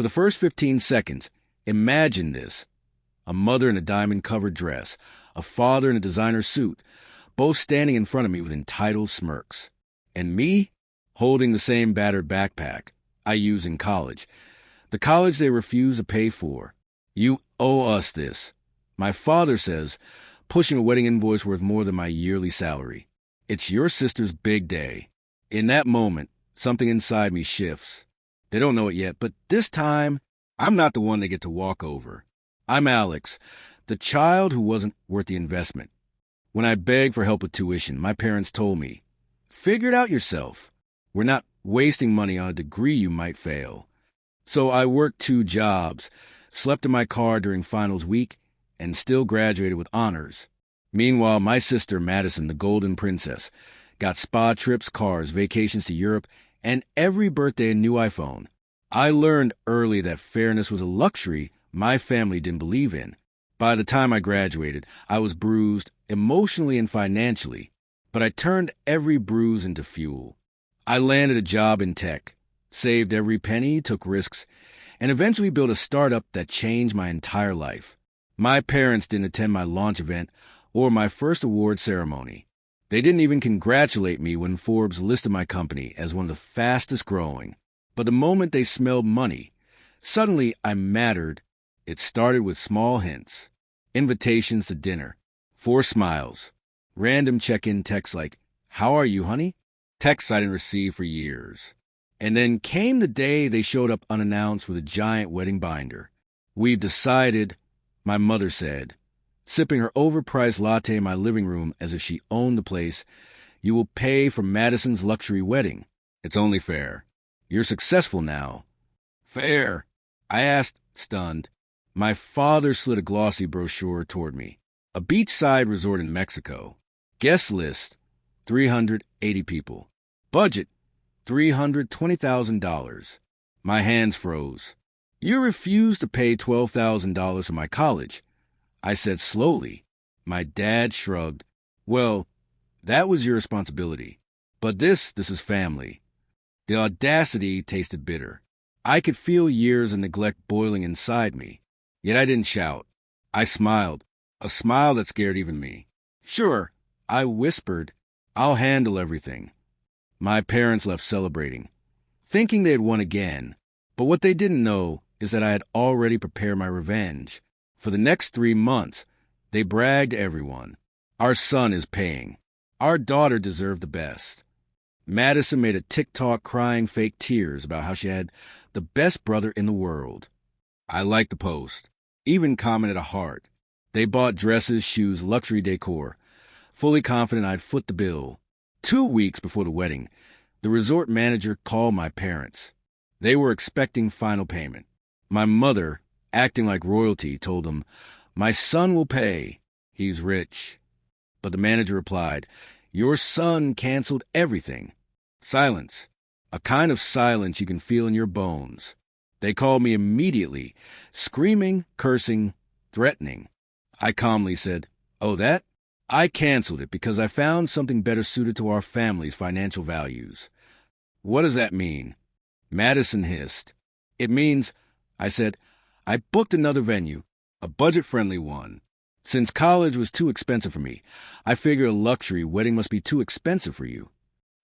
For the first 15 seconds, imagine this. A mother in a diamond-covered dress, a father in a designer suit, both standing in front of me with entitled smirks. And me, holding the same battered backpack I use in college. The college they refuse to pay for. You owe us this. My father says, pushing a wedding invoice worth more than my yearly salary. It's your sister's big day. In that moment, something inside me shifts. They don't know it yet, but this time, I'm not the one they get to walk over. I'm Alex, the child who wasn't worth the investment. When I begged for help with tuition, my parents told me, figure it out yourself. We're not wasting money on a degree you might fail. So I worked 2 jobs, slept in my car during finals week, and still graduated with honors. Meanwhile, my sister Madison, the Golden Princess, got spa trips, cars, vacations to Europe, and every birthday a new iPhone. I learned early that fairness was a luxury my family didn't believe in. By the time I graduated, I was bruised emotionally and financially, but I turned every bruise into fuel. I landed a job in tech, saved every penny, took risks, and eventually built a startup that changed my entire life. My parents didn't attend my launch event or my first award ceremony. They didn't even congratulate me when Forbes listed my company as one of the fastest growing. But the moment they smelled money, suddenly I mattered. It started with small hints. Invitations to dinner, 4 smiles, random check-in texts like, how are you, honey? Texts I didn't receive for years. And then came the day they showed up unannounced with a giant wedding binder. We've decided, my mother said, sipping her overpriced latte in my living room as if she owned the place, you will pay for Madison's luxury wedding. It's only fair. You're successful now. Fair? I asked, stunned. My father slid a glossy brochure toward me. A beachside resort in Mexico. Guest list, 380 people. Budget, $320,000. My hands froze. You refused to pay $12,000 for my college, I said slowly. My dad shrugged. Well, that was your responsibility. But this is family. The audacity tasted bitter. I could feel years of neglect boiling inside me. Yet I didn't shout. I smiled, a smile that scared even me. Sure, I whispered, I'll handle everything. My parents left celebrating, thinking they had won again. But what they didn't know is that I had already prepared my revenge. For the next 3 months, they bragged to everyone. Our son is paying. Our daughter deserved the best. Madison made a TikTok crying fake tears about how she had the best brother in the world. I liked the post, even commented a heart. They bought dresses, shoes, luxury decor, fully confident I'd foot the bill. 2 weeks before the wedding, the resort manager called my parents. They were expecting final payment. My mother, acting like royalty, told them, my son will pay. He's rich. But the manager replied, your son canceled everything. Silence. A kind of silence you can feel in your bones. They called me immediately, screaming, cursing, threatening. I calmly said, oh, that? I canceled it because I found something better suited to our family's financial values. What does that mean? Madison hissed. It means, I said, I booked another venue, a budget-friendly one. Since college was too expensive for me, I figured a luxury wedding must be too expensive for you.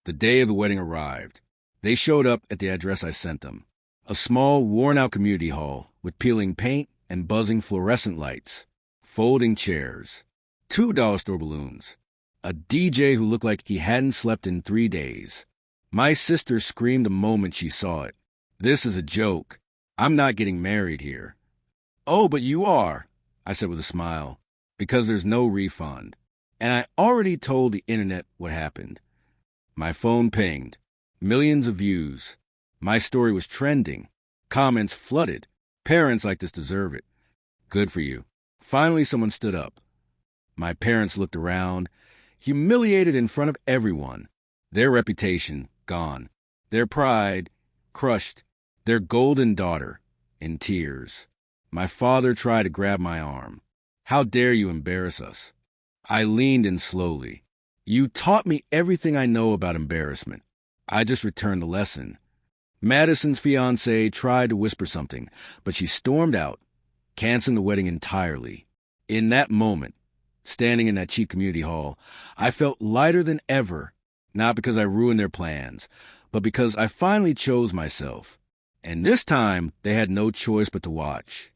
The day of the wedding arrived. They showed up at the address I sent them. A small, worn-out community hall with peeling paint and buzzing fluorescent lights, folding chairs, $2 store balloons, a DJ who looked like he hadn't slept in 3 days. My sister screamed the moment she saw it. This is a joke. I'm not getting married here. Oh, but you are, I said with a smile, because there's no refund. And I already told the internet what happened. My phone pinged. Millions of views. My story was trending. Comments flooded. Parents like this deserve it. Good for you. Finally, someone stood up. My parents looked around, humiliated in front of everyone. Their reputation gone. Their pride crushed. Their golden daughter in tears. My father tried to grab my arm. How dare you embarrass us? I leaned in slowly. You taught me everything I know about embarrassment. I just returned the lesson. Madison's fiancée tried to whisper something, but she stormed out, canceling the wedding entirely. In that moment, standing in that cheap community hall, I felt lighter than ever, not because I ruined their plans, but because I finally chose myself. And this time, they had no choice but to watch.